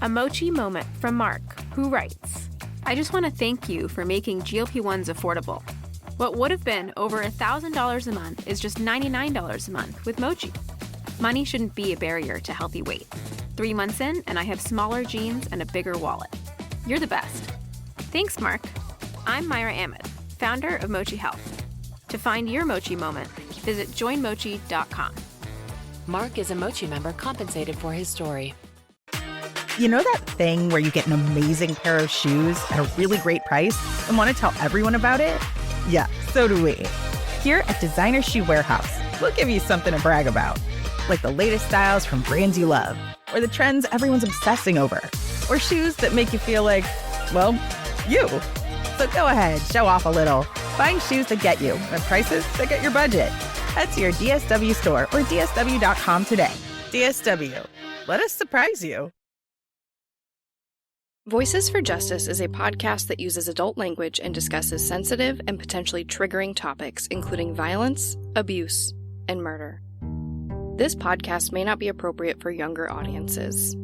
A Mochi moment from Mark, who writes, I just want to thank you for making GLP-1s affordable. What would have been over $1,000 a month is just $99 a month with Mochi. Money shouldn't be a barrier to healthy weight. 3 months in, and I have smaller jeans and a bigger wallet. You're the best. Thanks, Mark. I'm Myra Ahmed, founder of Mochi Health. To find your Mochi moment, visit joinmochi.com. Mark is a Mochi member compensated for his story. You know that thing where you get an amazing pair of shoes at a really great price and want to tell everyone about it? Yeah, so do we. Here at Designer Shoe Warehouse, we'll give you something to brag about, like the latest styles from brands you love, or the trends everyone's obsessing over, or shoes that make you feel like, well, you. So go ahead, show off a little. Find shoes that get you at prices that get your budget. Head to your DSW store or DSW.com today. DSW, let us surprise you. Voices for Justice is a podcast that uses adult language and discusses sensitive and potentially triggering topics, including violence, abuse, and murder. This podcast may not be appropriate for younger audiences.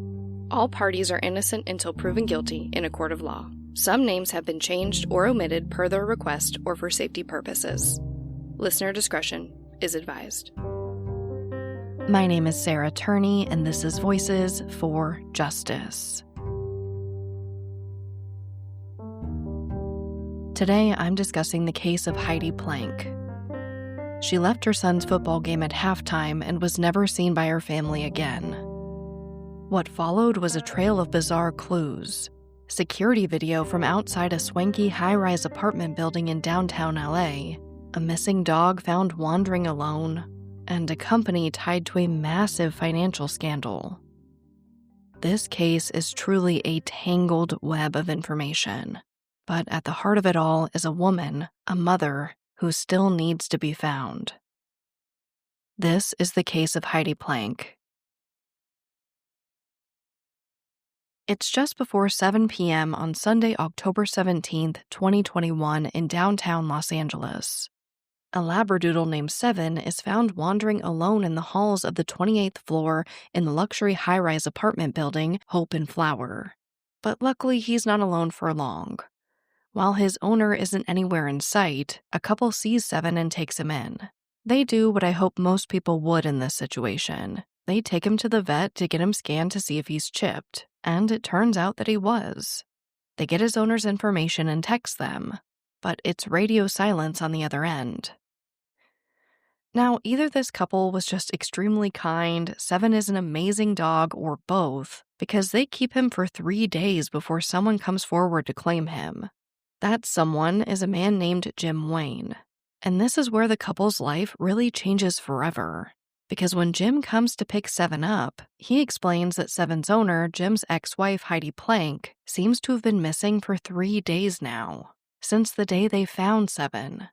All parties are innocent until proven guilty in a court of law. Some names have been changed or omitted per their request or for safety purposes. Listener discretion is advised. My name is Sarah Turney, and this is Voices for Justice. Today, I'm discussing the case of Heidi Planck. She left her son's football game at halftime and was never seen by her family again. What followed was a trail of bizarre clues. Security video from outside a swanky high-rise apartment building in downtown LA, a missing dog found wandering alone, and a company tied to a massive financial scandal. This case is truly a tangled web of information. But at the heart of it all is a woman, a mother, who still needs to be found. This is the case of Heidi Planck. It's just before 7 p.m. on Sunday, October 17th, 2021, in downtown Los Angeles. A Labradoodle named Seven is found wandering alone in the halls of the 28th floor in the luxury high-rise apartment building Hope and Flower. But luckily, he's not alone for long. While his owner isn't anywhere in sight, a couple sees Seven and takes him in. They do what I hope most people would in this situation. They take him to the vet to get him scanned to see if he's chipped, and it turns out that he was. They get his owner's information and text them, but it's radio silence on the other end. Now, either this couple was just extremely kind, Seven is an amazing dog, or both, because they keep him for 3 days before someone comes forward to claim him. That someone is a man named Jim Wayne. And this is where the couple's life really changes forever. Because when Jim comes to pick Seven up, he explains that Seven's owner, Jim's ex-wife Heidi Planck, seems to have been missing for 3 days now, since the day they found Seven.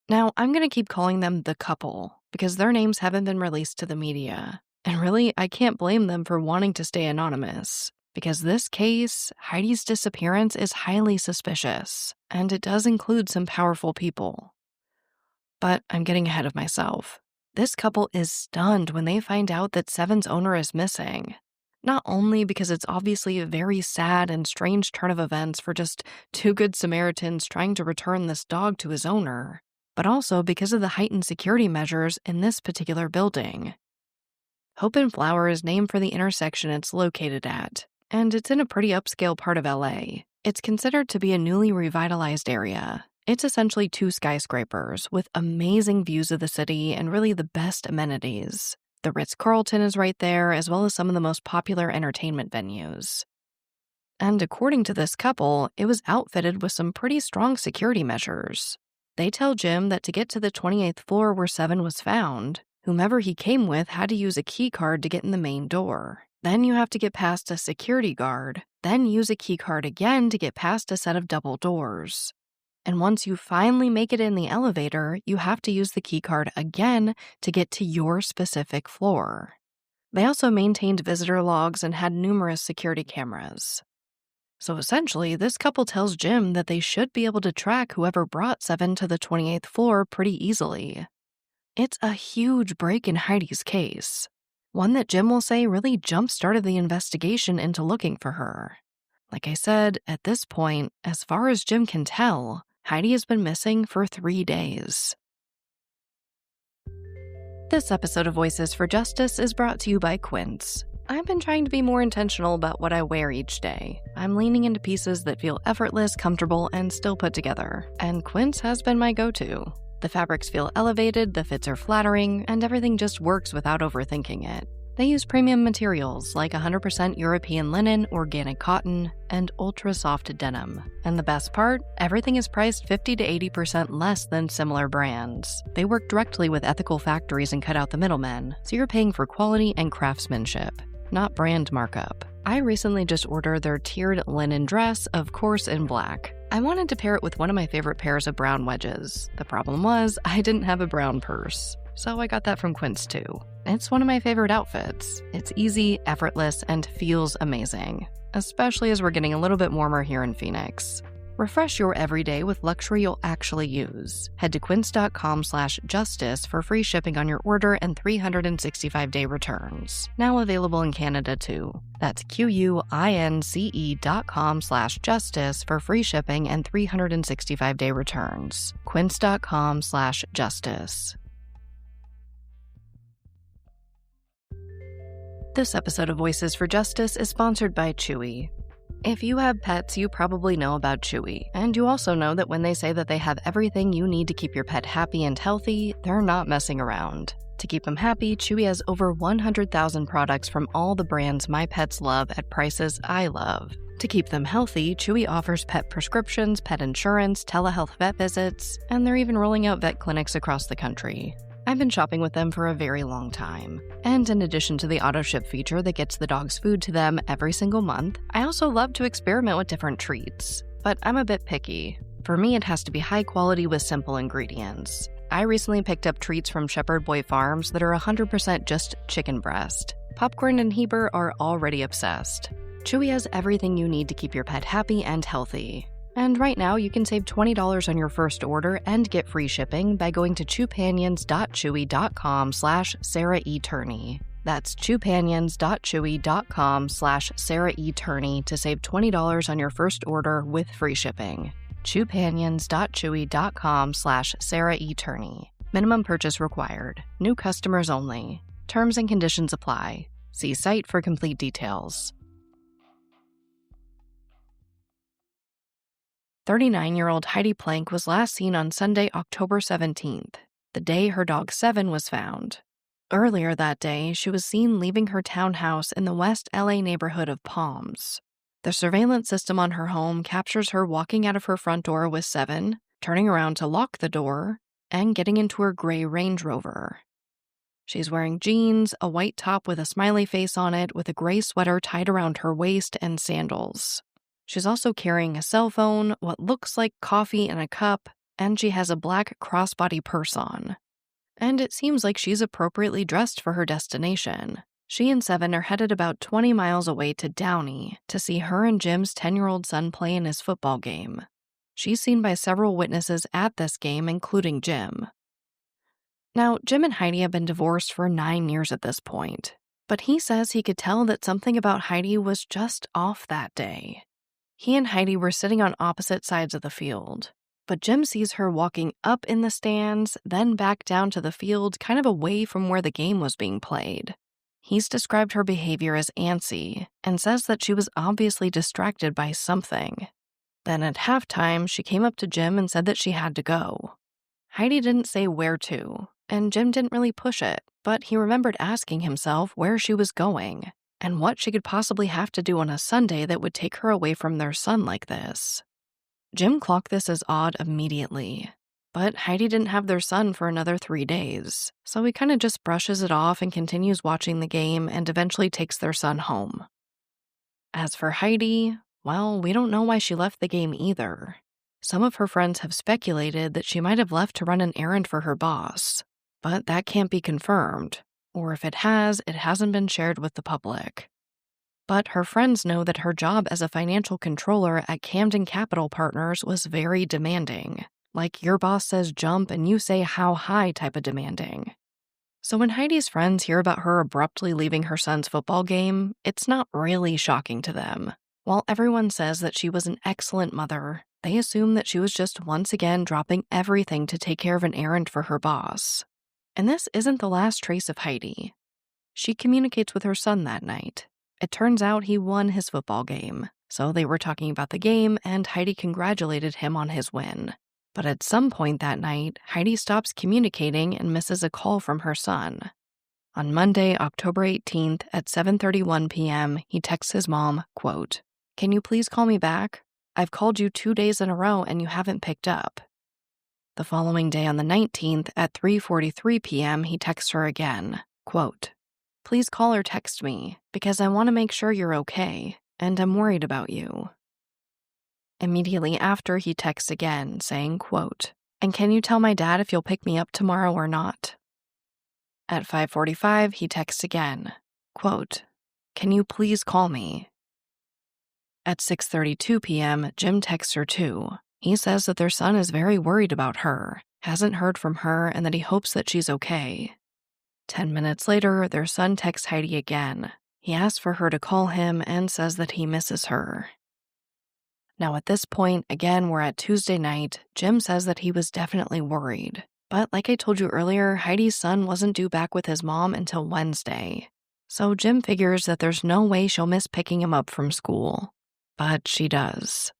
Now, I'm going to keep calling them the couple, because their names haven't been released to the media. And really, I can't blame them for wanting to stay anonymous. Because this case, Heidi's disappearance is highly suspicious, and it does include some powerful people. But I'm getting ahead of myself. This couple is stunned when they find out that Seven's owner is missing. Not only because it's obviously a very sad and strange turn of events for just two good Samaritans trying to return this dog to his owner, but also because of the heightened security measures in this particular building. Hope and Flower is named for the intersection it's located at, and it's in a pretty upscale part of LA. It's considered to be a newly revitalized area. It's essentially 2 skyscrapers with amazing views of the city and really the best amenities. The Ritz-Carlton is right there, as well as some of the most popular entertainment venues. And according to this couple, it was outfitted with some pretty strong security measures. They tell Jim that to get to the 28th floor where Seven was found, whomever he came with had to use a key card to get in the main door. Then you have to get past a security guard, then use a key card again to get past a set of double doors. And once you finally make it in the elevator, you have to use the key card again to get to your specific floor. They also maintained visitor logs and had numerous security cameras. So essentially, this couple tells Jim that they should be able to track whoever brought Seven to the 28th floor pretty easily. It's a huge break in Heidi's case. One that Jim will say really jump-started the investigation into looking for her. Like I said, at this point, as far as Jim can tell, Heidi has been missing for 3 days. This episode of Voices for Justice is brought to you by Quince. I've been trying to be more intentional about what I wear each day. I'm leaning into pieces that feel effortless, comfortable, and still put together, and Quince has been my go-to. The fabrics feel elevated, the fits are flattering, and everything just works without overthinking it. They use premium materials like 100% European linen, organic cotton, and ultra-soft denim. And the best part? Everything is priced 50 to 80% less than similar brands. They work directly with ethical factories and cut out the middlemen, so you're paying for quality and craftsmanship, not brand markup. I recently just ordered their tiered linen dress, of course in black. I wanted to pair it with one of my favorite pairs of brown wedges. The problem was, I didn't have a brown purse. So I got that from Quince too. It's one of my favorite outfits. It's easy, effortless, and feels amazing, especially as we're getting a little bit warmer here in Phoenix. Refresh your everyday with luxury you'll actually use. Head to quince.com/justice for free shipping on your order and 365-day returns. Now available in Canada too. That's QUINCE.com/justice for free shipping and 365-day returns. Quince.com/justice. This episode of Voices for Justice is sponsored by Chewy. If you have pets, you probably know about Chewy, and you also know that when they say that they have everything you need to keep your pet happy and healthy, they're not messing around. To keep them happy, Chewy has over 100,000 products from all the brands my pets love at prices I love. To keep them healthy, Chewy offers pet prescriptions, pet insurance, telehealth vet visits, and they're even rolling out vet clinics across the country. I've been shopping with them for a very long time. And in addition to the auto-ship feature that gets the dog's food to them every single month, I also love to experiment with different treats. But I'm a bit picky. For me, it has to be high quality with simple ingredients. I recently picked up treats from Shepherd Boy Farms that are 100% just chicken breast. Popcorn and Heber are already obsessed. Chewy has everything you need to keep your pet happy and healthy. And right now, you can save $20 on your first order and get free shipping by going to chewpanions.chewy.com/Sarah E. Turney. That's chewpanions.chewy.com/Sarah E. Turney to save $20 on your first order with free shipping. chewpanions.chewy.com/Sarah E. Turney. Minimum purchase required. New customers only. Terms and conditions apply. See site for complete details. 39-year-old Heidi Planck was last seen on Sunday, October 17th, the day her dog Seven was found. Earlier that day, she was seen leaving her townhouse in the West LA neighborhood of Palms. The surveillance system on her home captures her walking out of her front door with Seven, turning around to lock the door, and getting into her gray Range Rover. She's wearing jeans, a white top with a smiley face on it, with a gray sweater tied around her waist, and sandals. She's also carrying a cell phone, what looks like coffee in a cup, and she has a black crossbody purse on. And it seems like she's appropriately dressed for her destination. She and Seven are headed about 20 miles away to Downey to see her and Jim's 10-year-old son play in his football game. She's seen by several witnesses at this game, including Jim. Now, Jim and Heidi have been divorced for 9 years at this point, but he says he could tell that something about Heidi was just off that day. He and Heidi were sitting on opposite sides of the field, but Jim sees her walking up in the stands, then back down to the field, kind of away from where the game was being played. He's described her behavior as antsy and says that she was obviously distracted by something. Then at halftime, she came up to Jim and said that she had to go. Heidi didn't say where to, and Jim didn't really push it, but he remembered asking himself where she was going and what she could possibly have to do on a Sunday that would take her away from their son like this. Jim clocked this as odd immediately, but Heidi didn't have their son for another 3 days, so he kind of just brushes it off and continues watching the game and eventually takes their son home. As for Heidi, well, we don't know why she left the game either. Some of her friends have speculated that she might have left to run an errand for her boss, but that can't be confirmed. Or if it has, it hasn't been shared with the public. But her friends know that her job as a financial controller at Camden Capital Partners was very demanding. Like your boss says jump and you say how high type of demanding. So when Heidi's friends hear about her abruptly leaving her son's football game, it's not really shocking to them. While everyone says that she was an excellent mother, they assume that she was just once again dropping everything to take care of an errand for her boss. And this isn't the last trace of Heidi. She communicates with her son that night. It turns out he won his football game, so they were talking about the game and Heidi congratulated him on his win. But at some point that night, Heidi stops communicating and misses a call from her son. On Monday, October 18th at 7:31 p.m., he texts his mom, quote, "Can you please call me back? I've called you 2 days in a row and you haven't picked up." The following day on the 19th at 3:43 p.m., he texts her again, quote, "Please call or text me because I want to make sure you're okay and I'm worried about you." Immediately after, he texts again saying, quote, "And can you tell my dad if you'll pick me up tomorrow or not?" At 5:45, he texts again, quote, "Can you please call me?" At 6:32 p.m., Jim texts her too. He says that their son is very worried about her, hasn't heard from her, and that he hopes that she's okay. 10 minutes later, their son texts Heidi again. He asks for her to call him and says that he misses her. Now at this point, again, we're at Tuesday night. Jim says that he was definitely worried. But like I told you earlier, Heidi's son wasn't due back with his mom until Wednesday. So Jim figures that there's no way she'll miss picking him up from school. But she does.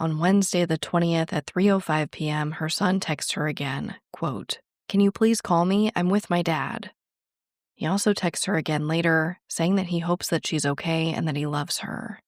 On Wednesday the 20th at 3:05 p.m., her son texts her again, quote, "Can you please call me? I'm with my dad." He also texts her again later, saying that he hopes that she's okay and that he loves her.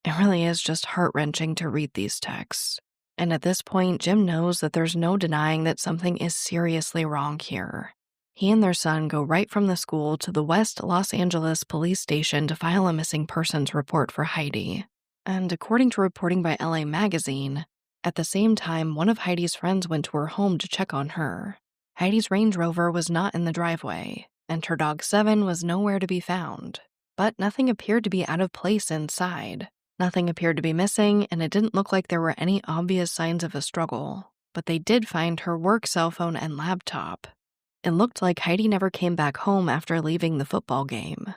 It really is just heart-wrenching to read these texts. And at this point, Jim knows that there's no denying that something is seriously wrong here. He and their son go right from the school to the West Los Angeles police station to file a missing persons report for Heidi. And according to reporting by LA Magazine, at the same time, one of Heidi's friends went to her home to check on her. Heidi's Range Rover was not in the driveway, and her dog Seven was nowhere to be found. But nothing appeared to be out of place inside. Nothing appeared to be missing, and it didn't look like there were any obvious signs of a struggle. But they did find her work cell phone and laptop. It looked like Heidi never came back home after leaving the football game.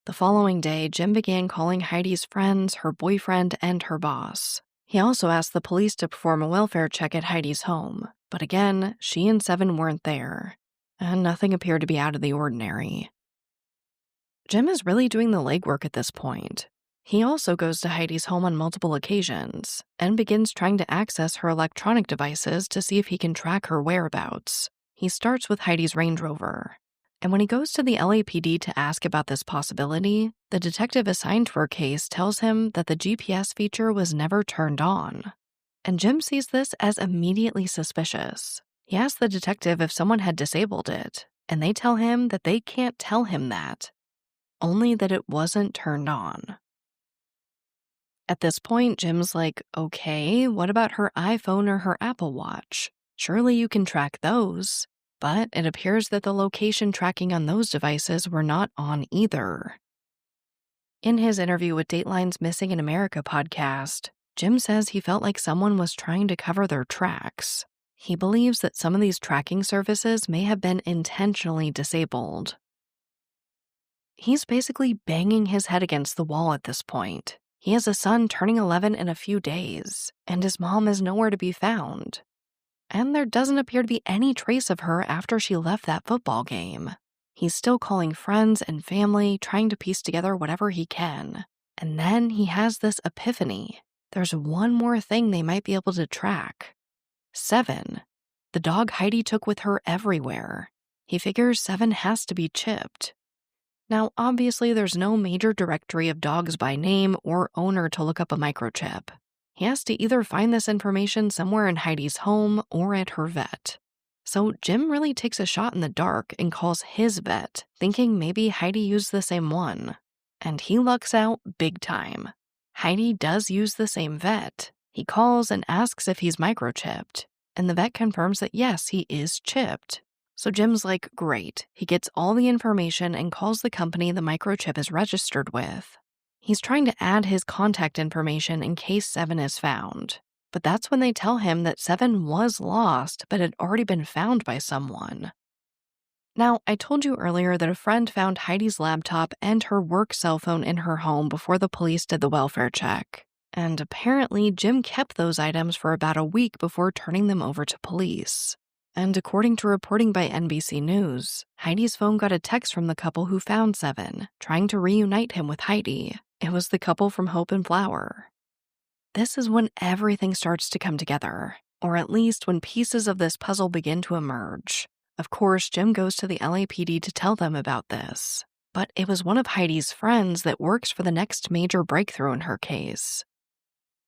The following day, Jim began calling Heidi's friends, her boyfriend, and her boss. He also asked the police to perform a welfare check at Heidi's home, but again, she and Seven weren't there, and nothing appeared to be out of the ordinary. Jim is really doing the legwork at this point. He also goes to Heidi's home on multiple occasions and begins trying to access her electronic devices to see if he can track her whereabouts. He starts with Heidi's Range Rover. And when he goes to the LAPD to ask about this possibility, the detective assigned to her case tells him that the GPS feature was never turned on. And Jim sees this as immediately suspicious. He asks the detective if someone had disabled it, and they tell him that they can't tell him that, only that it wasn't turned on. At this point, Jim's like, okay, what about her iPhone or her Apple Watch? Surely you can track those. But it appears that the location tracking on those devices were not on either. In his interview with Dateline's Missing in America podcast, Jim says he felt like someone was trying to cover their tracks. He believes that some of these tracking services may have been intentionally disabled. He's basically banging his head against the wall at this point. He has a son turning 11 in a few days, and his mom is nowhere to be found. And there doesn't appear to be any trace of her after she left that football game. He's still calling friends and family, trying to piece together whatever he can. And then he has this epiphany. There's one more thing they might be able to track. Seven, the dog Heidi took with her everywhere. He figures Seven has to be chipped. Now, obviously, there's no major directory of dogs by name or owner to look up a microchip. He has to either find this information somewhere in Heidi's home or at her vet. So Jim really takes a shot in the dark and calls his vet, thinking maybe Heidi used the same one. And he lucks out big time. Heidi does use the same vet. He calls and asks if he's microchipped, and the vet confirms that yes, he is chipped. So Jim's like, great. He gets all the information and calls the company the microchip is registered with. He's trying to add his contact information in case Seven is found. But that's when they tell him that Seven was lost but had already been found by someone. Now, I told you earlier that a friend found Heidi's laptop and her work cell phone in her home before the police did the welfare check. And apparently, Jim kept those items for about a week before turning them over to police. And according to reporting by NBC News, Heidi's phone got a text from the couple who found Seven, trying to reunite him with Heidi. It was the couple from Hope and Flower. This is when everything starts to come together, or at least when pieces of this puzzle begin to emerge. Of course, Jim goes to the LAPD to tell them about this, but it was one of Heidi's friends that works for the next major breakthrough in her case.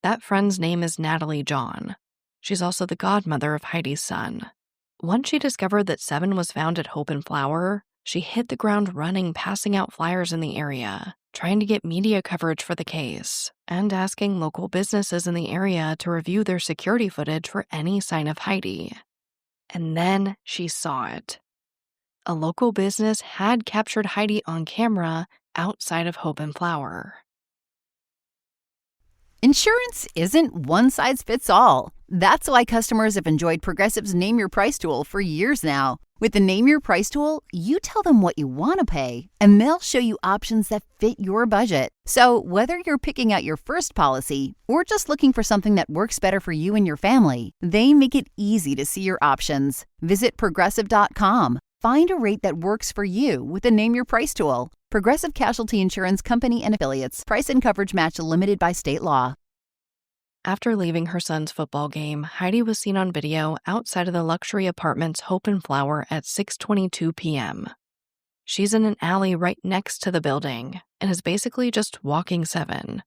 That friend's name is Natalie John. She's also the godmother of Heidi's son. Once she discovered that Seven was found at Hope and Flower, she hit the ground running, passing out flyers in the area, trying to get media coverage for the case, and asking local businesses in the area to review their security footage for any sign of Heidi. And then she saw it. A local business had captured Heidi on camera outside of Hope and Flower. Insurance isn't one size fits all. That's why customers have enjoyed Progressive's Name Your Price tool for years now. With the Name Your Price tool, you tell them what you want to pay, and they'll show you options that fit your budget. So whether you're picking out your first policy or just looking for something that works better for you and your family, they make it easy to see your options. Visit Progressive.com. Find a rate that works for you with the Name Your Price tool. Progressive Casualty Insurance Company and Affiliates. Price and coverage match limited by state law. After leaving her son's football game, Heidi was seen on video outside of the luxury apartment's Hope and Flower at 6:22 p.m. She's in an alley right next to the building and is basically just walking Seven.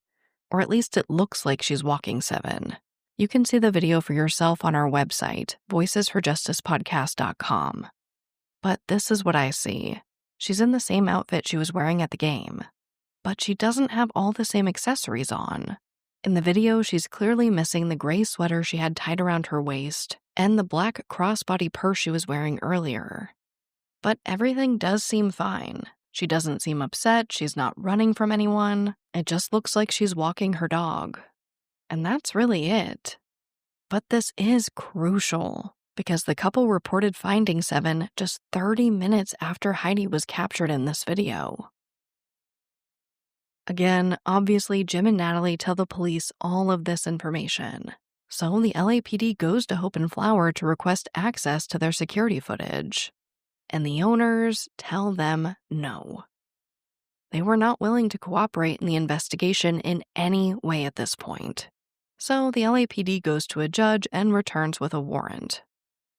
Or at least it looks like she's walking Seven. You can see the video for yourself on our website, voicesforjusticepodcast.com. But this is what I see. She's in the same outfit she was wearing at the game. But she doesn't have all the same accessories on. In the video, she's clearly missing the gray sweater she had tied around her waist and the black crossbody purse she was wearing earlier. But everything does seem fine. She doesn't seem upset, she's not running from anyone. It just looks like she's walking her dog. And that's really it. But this is crucial, because the couple reported finding Seven just 30 minutes after Heidi was captured in this video. Again, obviously, Jim and Natalie tell the police all of this information. So the LAPD goes to Hope and Flower to request access to their security footage. And the owners tell them no. They were not willing to cooperate in the investigation in any way at this point. So the LAPD goes to a judge and returns with a warrant.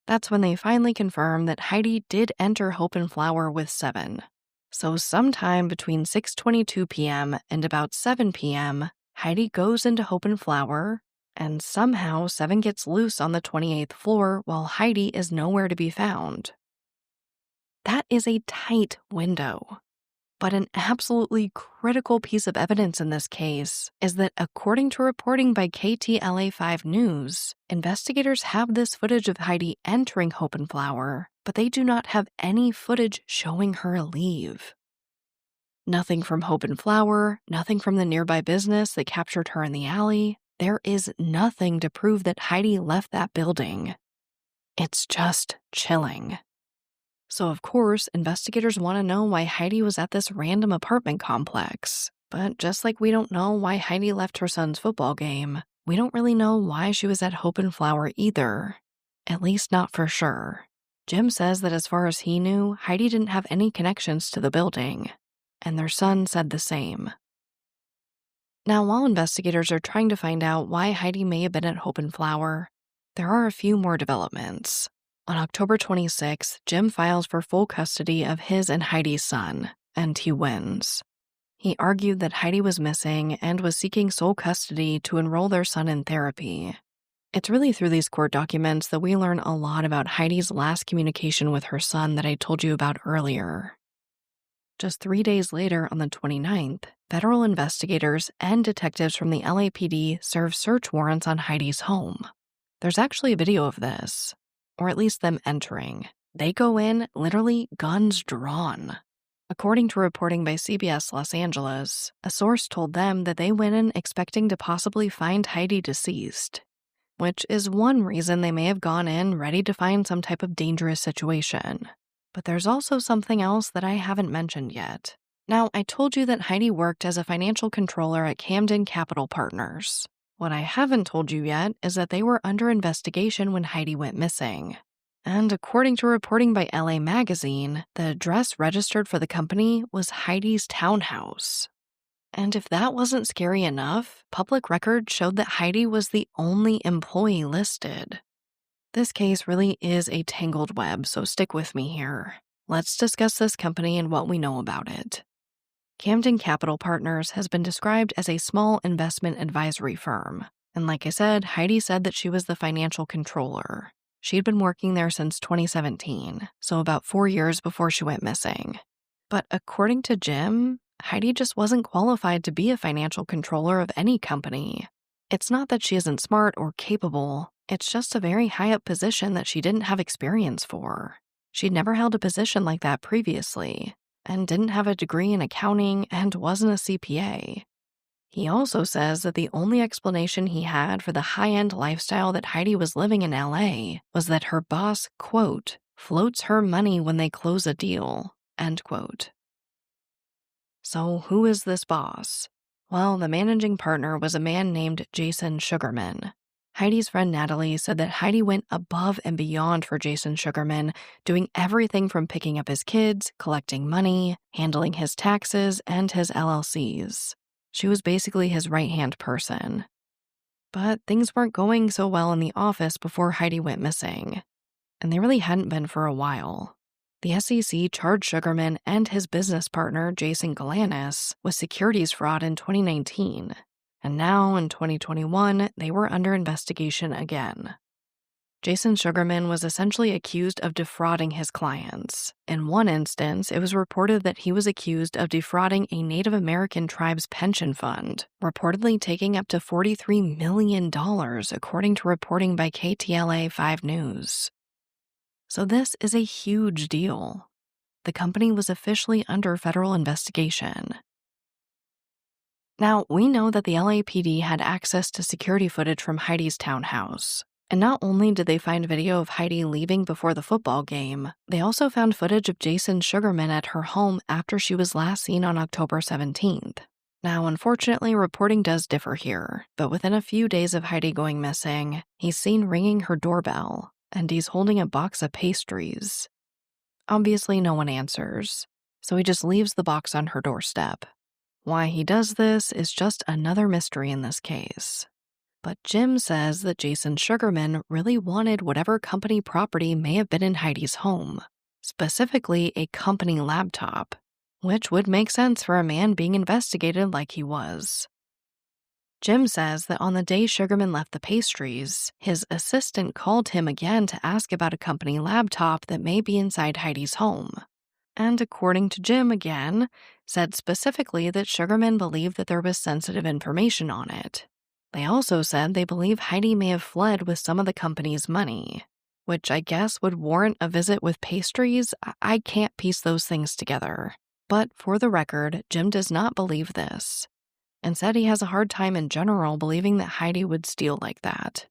That's when they finally confirm that Heidi did enter Hope and Flower with Seven. So sometime between 6:22 p.m. and about 7 p.m., Heidi goes into Hope and Flower, and somehow Seven gets loose on the 28th floor while Heidi is nowhere to be found. That is a tight window. But an absolutely critical piece of evidence in this case is that, according to reporting by KTLA5 News, investigators have this footage of Heidi entering Hope and Flower, but they do not have any footage showing her leave. Nothing from Hope and Flower, nothing from the nearby business that captured her in the alley. There is nothing to prove that Heidi left that building. It's just chilling. So, of course, investigators want to know why Heidi was at this random apartment complex. But just like we don't know why Heidi left her son's football game, we don't really know why she was at Hope and Flower either. At least not for sure. Jim says that as far as he knew, Heidi didn't have any connections to the building. And their son said the same. Now, while investigators are trying to find out why Heidi may have been at Hope and Flower, there are a few more developments. On October 26, Jim files for full custody of his and Heidi's son, and he wins. He argued that Heidi was missing and was seeking sole custody to enroll their son in therapy. It's really through these court documents that we learn a lot about Heidi's last communication with her son that I told you about earlier. Just 3 days later, on the 29th, federal investigators and detectives from the LAPD serve search warrants on Heidi's home. There's actually a video of this. Or at least them entering. They go in, literally guns drawn. According to reporting by CBS Los Angeles, a source told them that they went in expecting to possibly find Heidi deceased. which is one reason they may have gone in ready to find some type of dangerous situation. But there's also something else that I haven't mentioned yet. Now, I told you that Heidi worked as a financial controller at Camden Capital Partners. What I haven't told you yet is that they were under investigation when Heidi went missing. And according to reporting by LA Magazine, the address registered for the company was Heidi's townhouse. And if that wasn't scary enough, public records showed that Heidi was the only employee listed. This case really is a tangled web, so stick with me here. Let's discuss this company and what we know about it. Camden Capital Partners has been described as a small investment advisory firm. And like I said, Heidi said that she was the financial controller. She'd been working there since 2017, so about 4 years before she went missing. But according to Jim, Heidi just wasn't qualified to be a financial controller of any company. It's not that she isn't smart or capable, it's just a very high-up position that she didn't have experience for. She'd never held a position like that previously, and didn't have a degree in accounting and wasn't a CPA. He also says that the only explanation he had for the high-end lifestyle that Heidi was living in LA was that her boss, quote, floats her money when they close a deal, end quote. So who is this boss? Well, the managing partner was a man named Jason Sugarman. Heidi's friend Natalie said that Heidi went above and beyond for Jason Sugarman, doing everything from picking up his kids, collecting money, handling his taxes, and his LLCs. She was basically his right-hand person. But things weren't going so well in the office before Heidi went missing, and they really hadn't been for a while. The SEC charged Sugarman and his business partner, Jason Galanis, with securities fraud in 2019. And now, in 2021, they were under investigation again. Jason Sugarman was essentially accused of defrauding his clients. In one instance, it was reported that he was accused of defrauding a Native American tribe's pension fund, reportedly taking up to $43 million, according to reporting by KTLA 5 News. So this is a huge deal. The company was officially under federal investigation. Now, we know that the LAPD had access to security footage from Heidi's townhouse. And not only did they find video of Heidi leaving before the football game, they also found footage of Jason Sugarman at her home after she was last seen on October 17th. Now, unfortunately, reporting does differ here, but within a few days of Heidi going missing, he's seen ringing her doorbell, and he's holding a box of pastries. Obviously, no one answers, so he just leaves the box on her doorstep. Why he does this is just another mystery in this case. But Jim says that Jason Sugarman really wanted whatever company property may have been in Heidi's home, specifically a company laptop, which would make sense for a man being investigated like he was. Jim says that on the day Sugarman left the pastries, his assistant called him again to ask about a company laptop that may be inside Heidi's home. And according to Jim again, said specifically that Sugarman believed that there was sensitive information on it. They also said they believe Heidi may have fled with some of the company's money, which I guess would warrant a visit with pastries. I can't piece those things together. But for the record, Jim does not believe this, and said he has a hard time in general believing that Heidi would steal like that.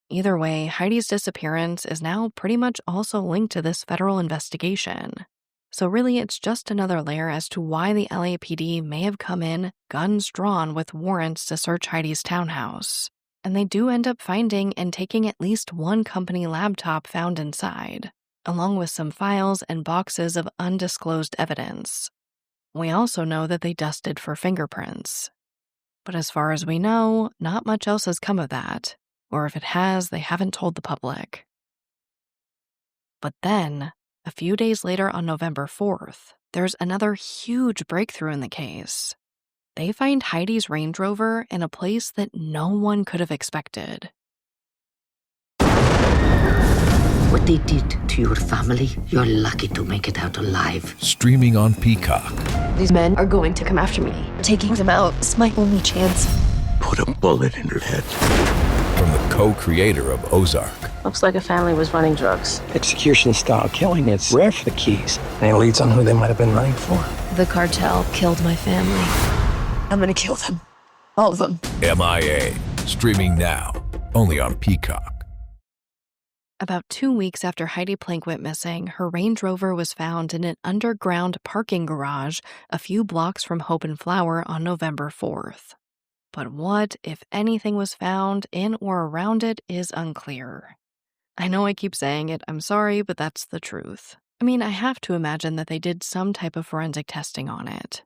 Either way, Heidi's disappearance is now pretty much also linked to this federal investigation. So really, it's just another layer as to why the LAPD may have come in, guns drawn, with warrants to search Heidi's townhouse. And they do end up finding and taking at least one company laptop found inside, along with some files and boxes of undisclosed evidence. We also know that they dusted for fingerprints. But as far as we know, not much else has come of that, or if it has, they haven't told the public. But then, a few days later on November 4th, there's another huge breakthrough in the case. They find Heidi's Range Rover in a place that no one could have expected. What they did to your family, you're lucky to make it out alive. Streaming on Peacock. These men are going to come after me. Taking them out is my only chance. Put a bullet in her head. From the co-creator of Ozark. Looks like a family was running drugs. Execution-style killing, it's rare for the Keys. And it leads on who they might have been running for. The cartel killed my family. I'm gonna kill them. All of them. MIA. Streaming now. only on Peacock. About 2 weeks after Heidi Planck went missing, her Range Rover was found in an underground parking garage a few blocks from Hope and Flower on November 4th. But what, if anything, was found in or around it is unclear. I know I keep saying it, I'm sorry, but that's the truth. I mean, I have to imagine that they did some type of forensic testing on it.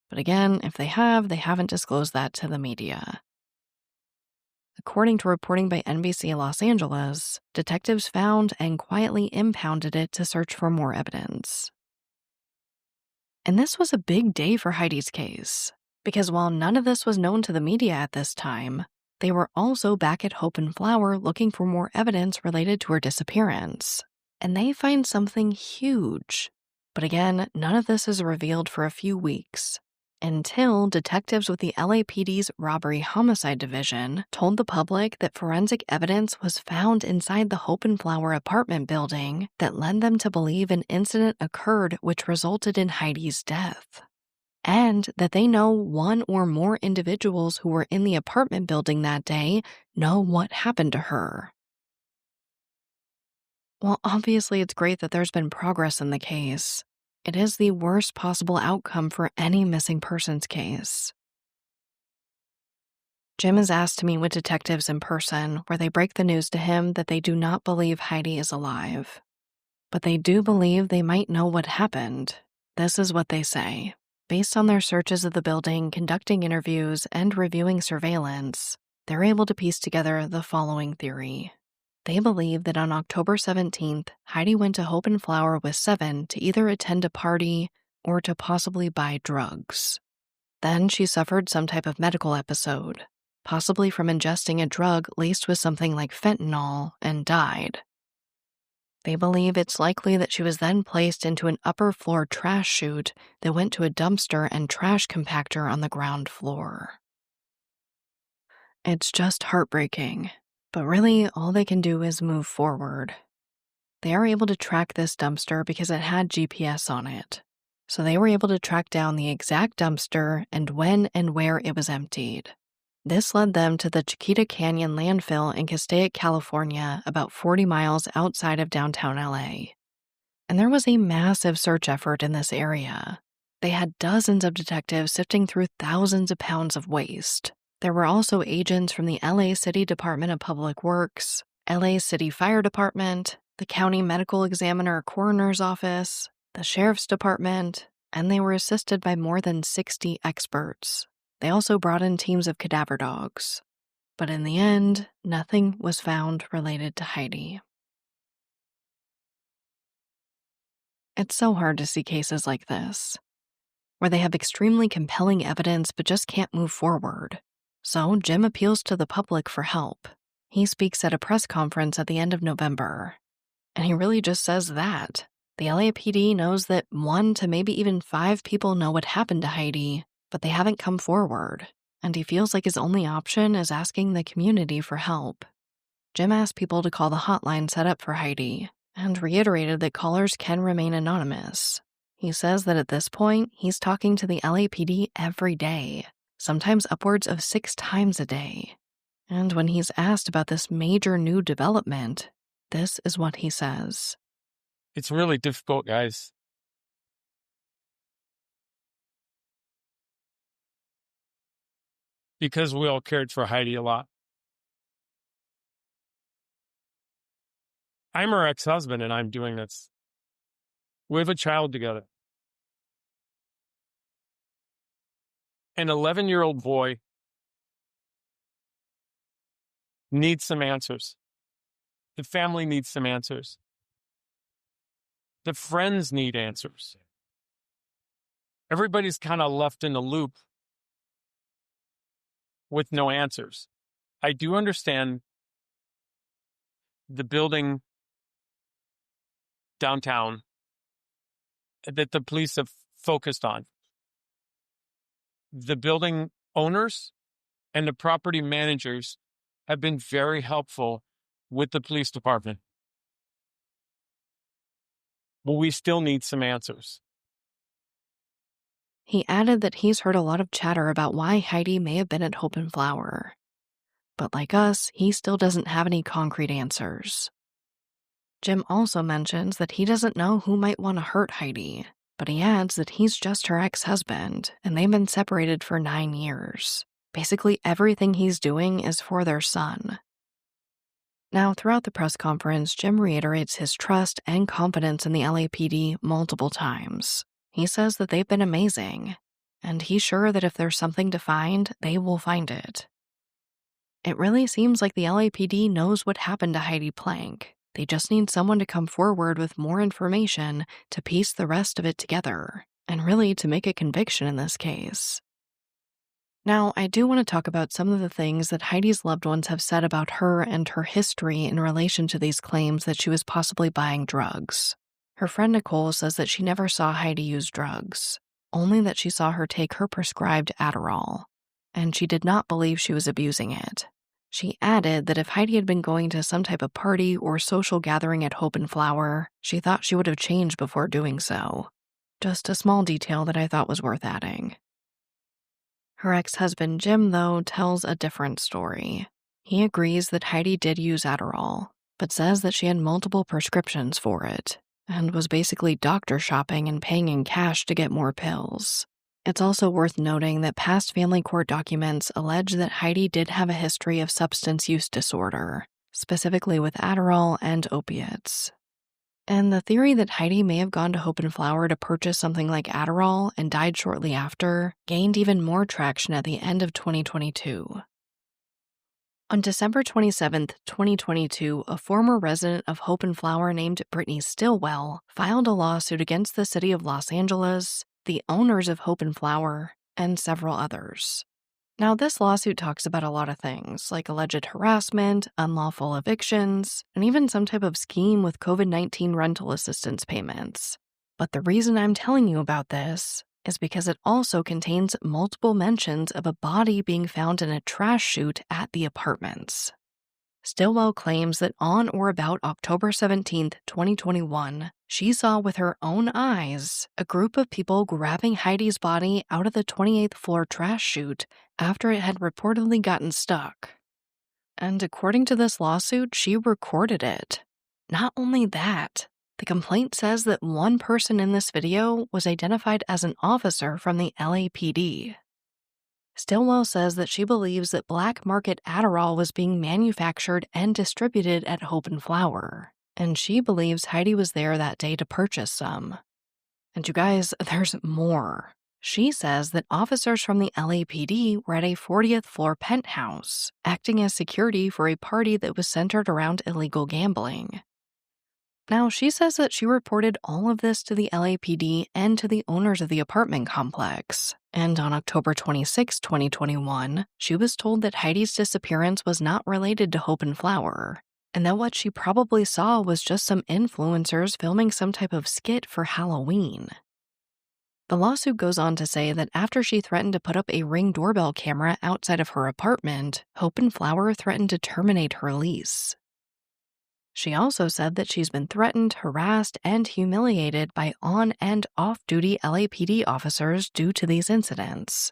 But again, if they haven't disclosed that to the media. According to reporting by NBC Los Angeles, detectives found and quietly impounded it to search for more evidence. And this was a big day for Heidi's case, because while none of this was known to the media at this time, they were also back at Hope and Flower looking for more evidence related to her disappearance. And they find something huge. But again, none of this is revealed for a few weeks, until detectives with the LAPD's Robbery Homicide Division told the public that forensic evidence was found inside the Hope and Flower apartment building that led them to believe an incident occurred which resulted in Heidi's death. And that they know one or more individuals who were in the apartment building that day know what happened to her. Well, obviously it's great that there's been progress in the case. It is the worst possible outcome for any missing persons case. Jim is asked to meet with detectives in person, where they break the news to him that they do not believe Heidi is alive. But they do believe they might know what happened. This is what they say. Based on their searches of the building, conducting interviews, and reviewing surveillance, they're able to piece together the following theory. They believe that on October 17th, Heidi went to Hope and Flower with Seven to either attend a party or to possibly buy drugs. Then she suffered some type of medical episode, possibly from ingesting a drug laced with something like fentanyl, and died. They believe it's likely that she was then placed into an upper floor trash chute that went to a dumpster and trash compactor on the ground floor. It's just heartbreaking. But really, all they can do is move forward. They are able to track this dumpster because it had GPS on it. So they were able to track down the exact dumpster and when and where it was emptied. This led them to the Chiquita Canyon landfill in Castaic, California, about 40 miles outside of downtown LA. And there was a massive search effort in this area. They had dozens of detectives sifting through thousands of pounds of waste. There were also agents from the LA City Department of Public Works, LA City Fire Department, the County Medical Examiner Coroner's Office, the Sheriff's Department, and they were assisted by more than 60 experts. They also brought in teams of cadaver dogs. But in the end, nothing was found related to Heidi. It's so hard to see cases like this, where they have extremely compelling evidence but just can't move forward. So Jim appeals to the public for help. He speaks at a press conference at the end of November. And he really just says that. The LAPD knows that 1 to maybe even 5 people know what happened to Heidi, but they haven't come forward. And he feels like his only option is asking the community for help. Jim asked people to call the hotline set up for Heidi, and reiterated that callers can remain anonymous. He says that at this point, he's talking to the LAPD every day, sometimes upwards of 6 times a day. And when he's asked about this major new development, this is what he says. It's really difficult, guys. Because we all cared for Heidi a lot. I'm her ex-husband and I'm doing this. We have a child together. An 11-year-old boy needs some answers. The family needs some answers. The friends need answers. Everybody's kind of left in a loop with no answers. I do understand the building downtown that the police have focused on. The building owners and the property managers have been very helpful with the police department. But we still need some answers. He added that he's heard a lot of chatter about why Heidi may have been at Hope and Flower. But like us, he still doesn't have any concrete answers. Jim also mentions that he doesn't know who might want to hurt Heidi, but he adds that he's just her ex-husband, and they've been separated for 9 years. Basically, everything he's doing is for their son. Now, throughout the press conference, Jim reiterates his trust and confidence in the LAPD multiple times. He says that they've been amazing, and he's sure that if there's something to find, they will find it. It really seems like the LAPD knows what happened to Heidi Planck. They just need someone to come forward with more information to piece the rest of it together, and really to make a conviction in this case. Now, I do want to talk about some of the things that Heidi's loved ones have said about her and her history in relation to these claims that she was possibly buying drugs. Her friend Nicole says that she never saw Heidi use drugs, only that she saw her take her prescribed Adderall, and she did not believe she was abusing it. She added that if Heidi had been going to some type of party or social gathering at Hope and Flower, she thought she would have changed before doing so. Just a small detail that I thought was worth adding. Her ex-husband Jim, though, tells a different story. He agrees that Heidi did use Adderall, but says that she had multiple prescriptions for it, and was basically doctor shopping and paying in cash to get more pills. It's also worth noting that past family court documents allege that Heidi did have a history of substance use disorder, specifically with Adderall and opiates. And the theory that Heidi may have gone to Hope and Flower to purchase something like Adderall and died shortly after gained even more traction at the end of 2022. On December 27, 2022, a former resident of Hope and Flower named Brittany Stillwell filed a lawsuit against the city of Los Angeles, the owners of Hope and Flower, and several others. Now, this lawsuit talks about a lot of things, like alleged harassment, unlawful evictions, and even some type of scheme with COVID-19 rental assistance payments. But the reason I'm telling you about this is because it also contains multiple mentions of a body being found in a trash chute at the apartments. Stillwell claims that on or about October 17, 2021, she saw with her own eyes a group of people grabbing Heidi's body out of the 28th floor trash chute after it had reportedly gotten stuck. And according to this lawsuit, she recorded it. Not only that, the complaint says that one person in this video was identified as an officer from the LAPD. Stillwell says that she believes that black market Adderall was being manufactured and distributed at Hope and Flower, and she believes Heidi was there that day to purchase some. And you guys, there's more. She says that officers from the LAPD were at a 40th floor penthouse, acting as security for a party that was centered around illegal gambling. Now, she says that she reported all of this to the LAPD and to the owners of the apartment complex. And on October 26, 2021, she was told that Heidi's disappearance was not related to Hope and Flower, and that what she probably saw was just some influencers filming some type of skit for Halloween. The lawsuit goes on to say that after she threatened to put up a Ring doorbell camera outside of her apartment, Hope and Flower threatened to terminate her lease. She also said that she's been threatened, harassed, and humiliated by on- and off-duty LAPD officers due to these incidents.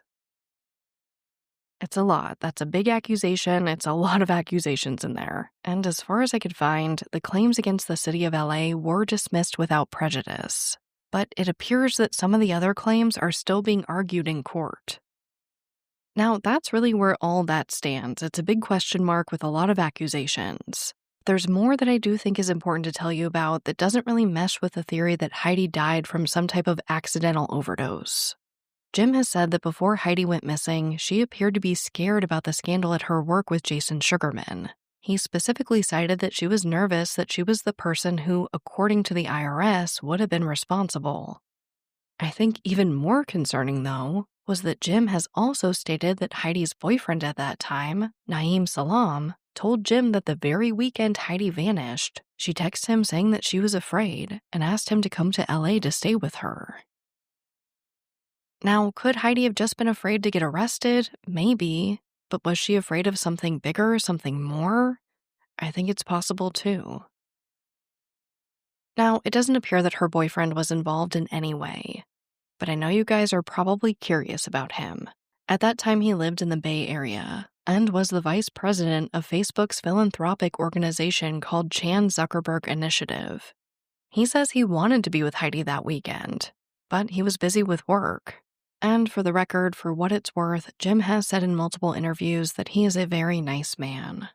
It's a lot. That's a big accusation. It's a lot of accusations in there. And as far as I could find, the claims against the city of LA were dismissed without prejudice. But it appears that some of the other claims are still being argued in court. Now, that's really where all that stands. It's a big question mark with a lot of accusations. There's more that I do think is important to tell you about that doesn't really mesh with the theory that Heidi died from some type of accidental overdose. Jim has said that before Heidi went missing, she appeared to be scared about the scandal at her work with Jason Sugarman. He specifically cited that she was nervous that she was the person who, according to the IRS, would have been responsible. I think even more concerning, though, was that Jim has also stated that Heidi's boyfriend at that time, Naeem Salam, told Jim that the very weekend Heidi vanished, she texted him saying that she was afraid and asked him to come to LA to stay with her. Now, could Heidi have just been afraid to get arrested? Maybe. But was she afraid of something bigger, something more? I think it's possible too. Now, it doesn't appear that her boyfriend was involved in any way, but I know you guys are probably curious about him. At that time, he lived in the Bay Area, and was the vice president of Facebook's philanthropic organization called Chan Zuckerberg Initiative. He says he wanted to be with Heidi that weekend, but he was busy with work. And for the record, for what it's worth, Jim has said in multiple interviews that he is a very nice man.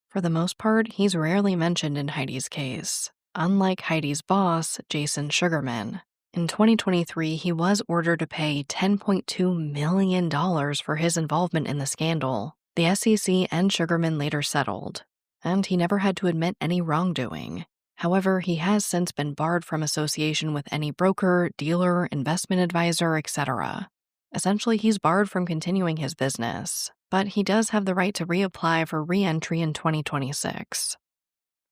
For the most part, he's rarely mentioned in Heidi's case, unlike Heidi's boss, Jason Sugarman. In 2023, he was ordered to pay $10.2 million for his involvement in the scandal. The SEC and Sugarman later settled, and he never had to admit any wrongdoing. However, he has since been barred from association with any broker, dealer, investment advisor, etc. Essentially, he's barred from continuing his business, but he does have the right to reapply for re-entry in 2026.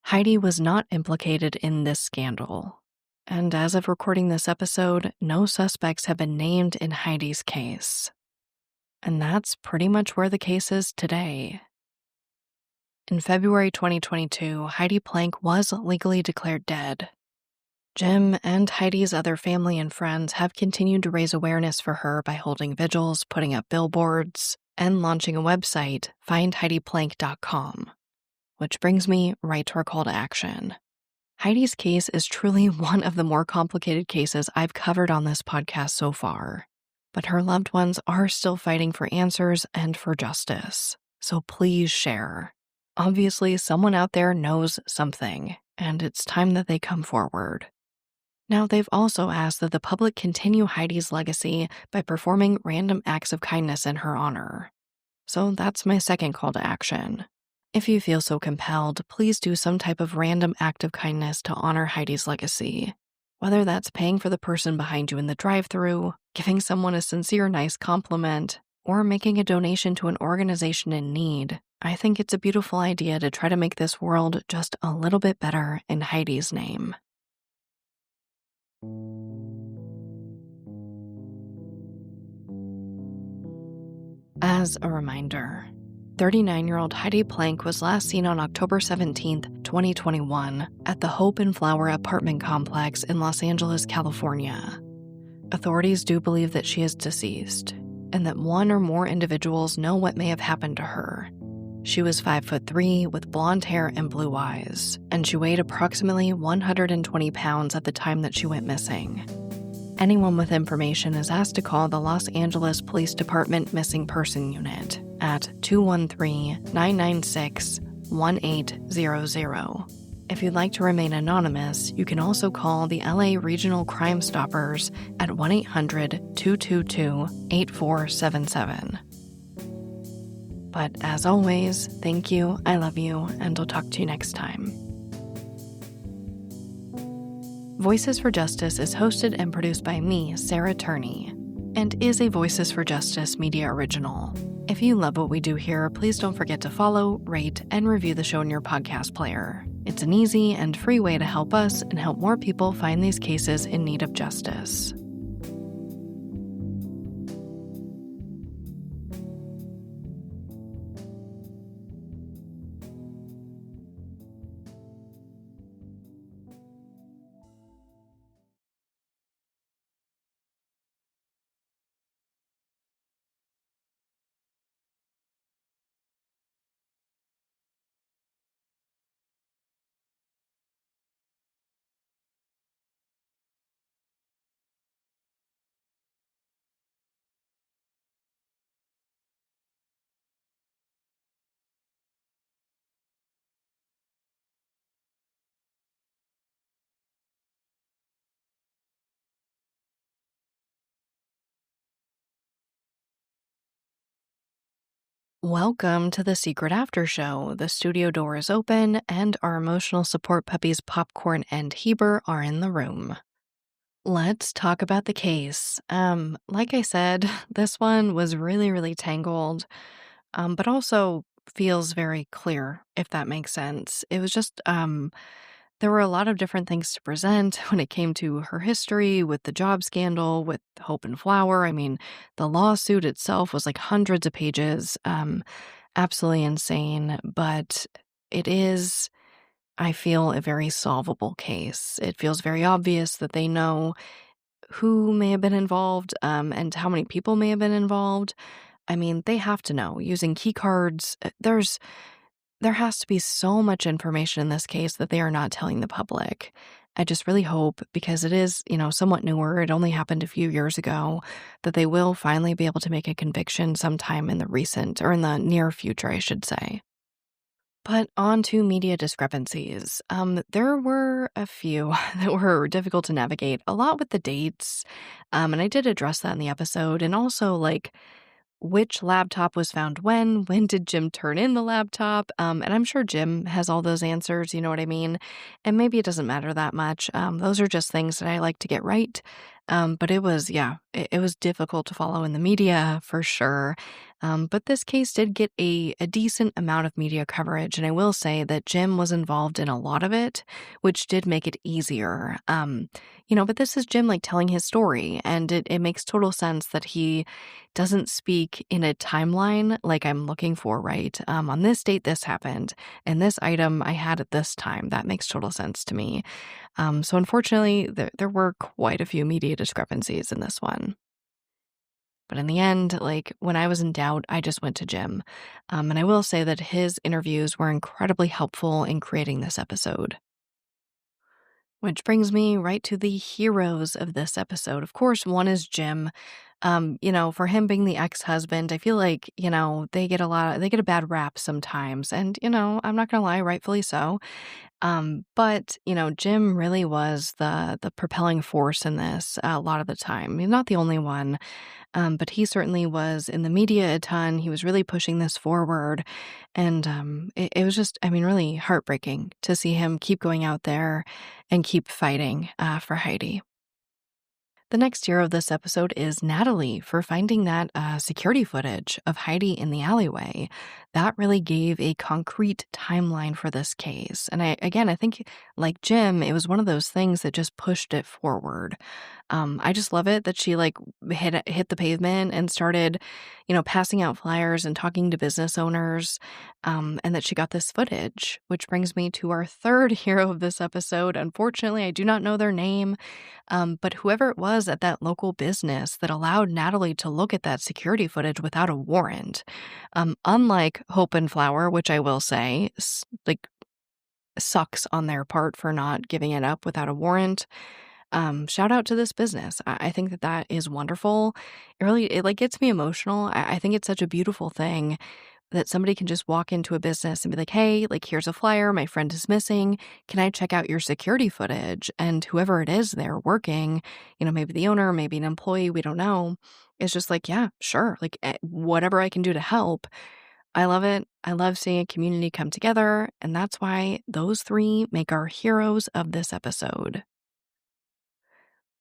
Heidi was not implicated in this scandal, and as of recording this episode, no suspects have been named in Heidi's case. And that's pretty much where the case is today. In February 2022, Heidi Planck was legally declared dead. Jim and Heidi's other family and friends have continued to raise awareness for her by holding vigils, putting up billboards, and launching a website, findheidiplanck.com. Which brings me right to our call to action. Heidi's case is truly one of the more complicated cases I've covered on this podcast so far, but her loved ones are still fighting for answers and for justice, so please share. Obviously, someone out there knows something, and it's time that they come forward. Now, they've also asked that the public continue Heidi's legacy by performing random acts of kindness in her honor. So that's my second call to action. If you feel so compelled, please do some type of random act of kindness to honor Heidi's legacy. Whether that's paying for the person behind you in the drive-thru, giving someone a sincere, nice compliment, or making a donation to an organization in need, I think it's a beautiful idea to try to make this world just a little bit better in Heidi's name. As a reminder, 39-year-old Heidi Planck was last seen on October 17, 2021, at the Hope and Flower apartment complex in Los Angeles, California. Authorities do believe that she is deceased, and that one or more individuals know what may have happened to her. She was 5'3" with blonde hair and blue eyes, and she weighed approximately 120 pounds at the time that she went missing. Anyone with information is asked to call the Los Angeles Police Department Missing Person Unit at 213-996-1800. If you'd like to remain anonymous, you can also call the LA Regional Crime Stoppers at 1-800-222-8477. But as always, thank you, I love you, and I'll talk to you next time. Voices for Justice is hosted and produced by me, Sarah Turney, and is a Voices for Justice media original. If you love what we do here, please don't forget to follow, rate, and review the show in your podcast player. It's an easy and free way to help us and help more people find these cases in need of justice. Welcome to the Secret After Show. The studio door is open and our emotional support puppies Popcorn and Heber are in the room. Let's talk about the case. Like I said, this one was really tangled, but also feels very clear, if that makes sense. It was just, there were a lot of different things to present when it came to her history with the job scandal, with Hope and Flower. I mean, the lawsuit itself was like hundreds of pages, absolutely insane, but it is, I feel, a very solvable case. It feels very obvious that they know who may have been involved, and how many people may have been involved. I mean, they have to know using key cards. There has to be so much information in this case that they are not telling the public. I just really hope, because it is, somewhat newer, it only happened a few years ago, that they will finally be able to make a conviction sometime in the near future, I should say. But on to media discrepancies. There were a few that were difficult to navigate, a lot with the dates. And I did address that in the episode. And also, like, which laptop was found when did Jim turn in the laptop? And I'm sure Jim has all those answers, you know what I mean? And maybe it doesn't matter that much. Those are just things that I like to get right. But it was, it was difficult to follow in the media for sure. But this case did get a decent amount of media coverage. And I will say that Jim was involved in a lot of it, which did make it easier. But this is Jim, like, telling his story, and it makes total sense that he doesn't speak in a timeline like I'm looking for, right? On this date, this happened, and this item I had at this time. That makes total sense to me. So unfortunately, there were quite a few media discrepancies in this one. But in the end, like, when I was in doubt, I just went to Jim. And I will say that his interviews were incredibly helpful in creating this episode. Which brings me right to the heroes of this episode. Of course, one is Jim. For him being the ex-husband, I feel like, they get a bad rap sometimes. And, I'm not gonna lie, rightfully so. But Jim really was the propelling force in this a lot of the time. He's not the only one. But he certainly was in the media a ton. He was really pushing this forward. And it was just, really heartbreaking to see him keep going out there and keep fighting for Heidi. The next hero of this episode is Natalie for finding that security footage of Heidi in the alleyway. That really gave a concrete timeline for this case. And I think, like Jim, it was one of those things that just pushed it forward. I just love it that she hit the pavement and started, passing out flyers and talking to business owners, and that she got this footage, which brings me to our third hero of this episode. Unfortunately, I do not know their name, but whoever it was at that local business that allowed Natalie to look at that security footage without a warrant. Unlike Hope and Flower, which I will say, sucks on their part for not giving it up without a warrant. Shout out to this business. I think that is wonderful. It gets me emotional. I think it's such a beautiful thing that somebody can just walk into a business and be like, hey, here's a flyer. My friend is missing. Can I check out your security footage? And whoever it is there working, maybe the owner, maybe an employee, we don't know, is just like, yeah, sure. Whatever I can do to help. I love it. I love seeing a community come together. And that's why those three make our heroes of this episode.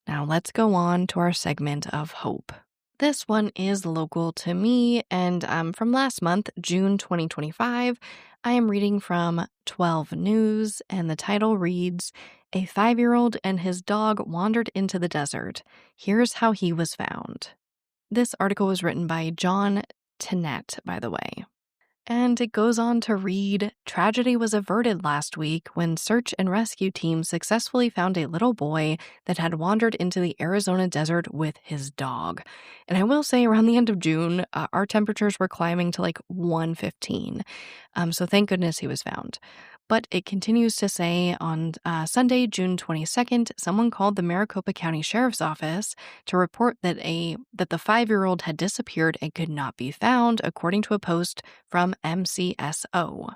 Now let's go on to our segment of hope. This one is local to me, and from last month, June 2025. I am reading from 12 News, and the title reads, "A 5-year-old and his dog wandered into the desert. Here's how he was found." This article was written by John Tennett, by the way. And it goes on to read, tragedy was averted last week when search and rescue teams successfully found a little boy that had wandered into the Arizona desert with his dog. And I will say around the end of June, our temperatures were climbing to 115. So thank goodness he was found. But it continues to say on Sunday, June 22nd, someone called the Maricopa County Sheriff's Office to report that the 5-year-old had disappeared and could not be found, according to a post from MCSO.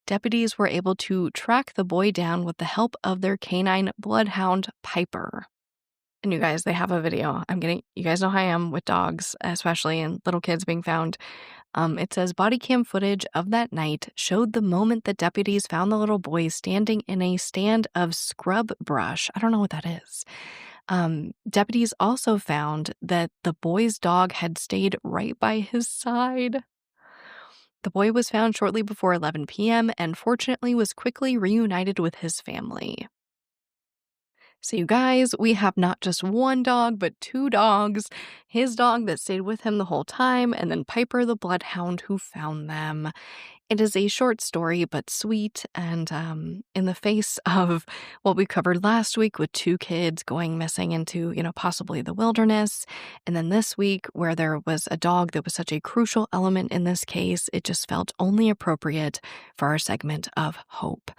Deputies were able to track the boy down with the help of their canine bloodhound, Piper. And you guys, they have a video. You guys know how I am with dogs, especially, and little kids being found. It says body cam footage of that night showed the moment that deputies found the little boy standing in a stand of scrub brush. I don't know what that is. Deputies also found that the boy's dog had stayed right by his side. The boy was found shortly before 11 p.m. and fortunately was quickly reunited with his family. So you guys, we have not just one dog, but 2 dogs. His dog that stayed with him the whole time, and then Piper the bloodhound who found them. It is a short story, but sweet, and in the face of what we covered last week with 2 kids going missing into, possibly the wilderness, and then this week where there was a dog that was such a crucial element in this case, it just felt only appropriate for our segment of hope.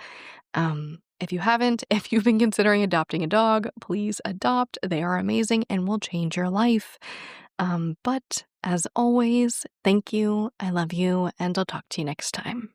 If you've been considering adopting a dog, please adopt. They are amazing and will change your life. But as always, thank you, I love you, and I'll talk to you next time.